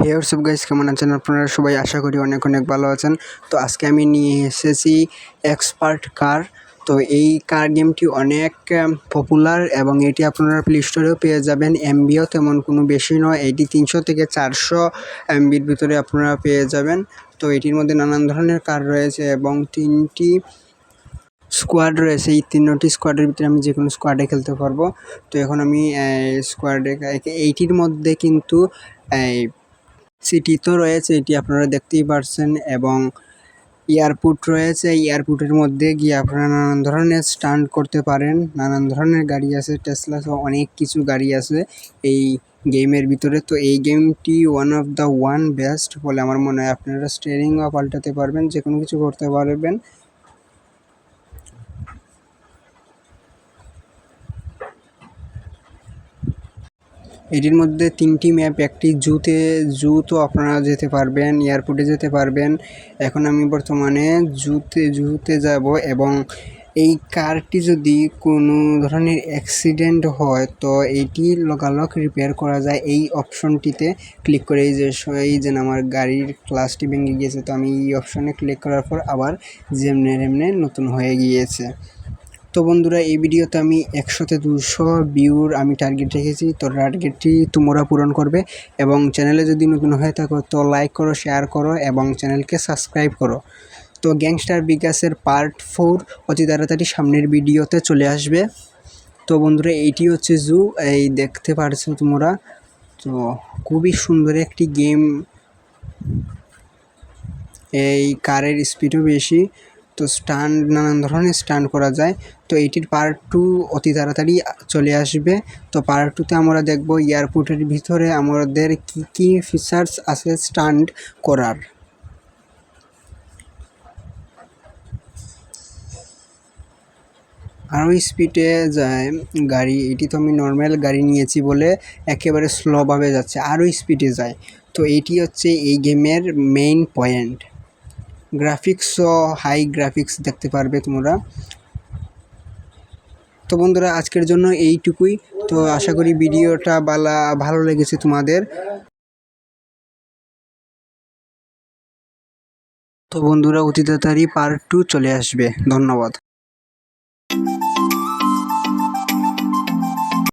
হে WhatsApp guys, কেমন আছেন আপনারা সবাই? আশা করি অনেক অনেক ভালো আছেন। তো আজকে আমি নিয়ে এসেছি এক্সপার্ট কার। তো এই কার গেমটি অনেক পপুলার এবং এটি আপনারা প্লে স্টোরেও পেয়ে যাবেন। এমবিও তেমন কোনো বেশি নয়, এটি 300 থেকে 400 এমবির ভিতরে আপনারা পেয়ে যাবেন। তো এটির মধ্যে নানান ধরনের কার রয়েছে এবং 3টি স্কোয়াড রয়েছে। এই 3টি স্কোয়াডের ভিতরে আমি যে কোনো স্কোয়াডে খেলতে পারবো। তো এখন আমি স্কোয়াডে এইটির মধ্যে কিন্তু সিটি তো রয়েছে, এটি আপনারা দেখতেই পারছেন, এবং এয়ারপোর্ট রয়েছে। এয়ারপোর্টের মধ্যে গিয়ে আপনারা নানান ধরনের স্টান্ট করতে পারেন। নানান ধরনের গাড়ি আছে, টেসলা সহ অনেক কিছু গাড়ি আছে এই গেমের ভিতরে। তো এই গেমটি ওয়ান অফ দ্য বেস্ট বলে আমার মনে হয়। আপনারা স্টিয়ারিংও পাল্টাতে পারবেন, যে কোনো কিছু করতে পারবেন। এটির মধ্যে 3টি ম্যাপ, একটি জু তো আপনারা যেতে পারবেন, এয়ারপোর্টে যেতে পারবেন। এখন আমি বর্তমানে জুতে যাব, এবং এই কারটি যদি কোনো ধরনের অ্যাক্সিডেন্ট হয় তো এইটি লগালগ রিপেয়ার করা যায় এই অপশনটিতে ক্লিক করে। এই যে আমার গাড়ির ক্লাসটি ভেঙে গিয়েছে, তো আমি এই অপশনে ক্লিক করার পর আবার যেমনে নতুন হয়ে গিয়েছে। তো বন্ধুরা, এই ভিডিওতে আমি 100-200 ভিউর আমি টার্গেট রেখেছি। তো টার্গেটটি তোমরা পূরণ করবে, এবং চ্যানেলে যদি নতুন হয়ে থাকো তো লাইক করো, শেয়ার করো এবং চ্যানেলকে সাবস্ক্রাইব করো। তো গ্যাংস্টার বিকাশের পার্ট 4 অতি তাড়াতাড়ি সামনের ভিডিওতে চলে আসবে। তো বন্ধুরা, এইটি হচ্ছে জু, এই দেখতে পারছো তোমরা। তো খুবই সুন্দর একটি গেম। এই কারের স্পিডও বেশি, তো নানান ধরনের স্টান্ট করা যায়। তো এইটির পার্ট 2 অতি তাড়াতাড়ি চলে আসবে। তো পার্ট 2তে আমরা দেখব এয়ারপোর্টের ভিতরে আমাদের কি ফিচার্স আছে স্টান্ট করার। আরও স্পিডে যায় গাড়ি, এটি তো আমি নর্মাল গাড়ি নিয়েছি বলে একেবারে স্লোভাবে যাচ্ছে, আরও স্পিডে যায়। তো এটি হচ্ছে এই গেমের মেইন পয়েন্ট। গ্রাফিক্সও হাই গ্রাফিক্স দেখতে পারবে তোমরা। তো বন্ধুরা, আজকের জন্য এইটুকুই। তো আশা করি ভিডিওটা ভালো লেগেছে তোমাদের। তো বন্ধুরা, অতি তাড়াতাড়ি পার্ট 2 চলে আসবে। ধন্যবাদ।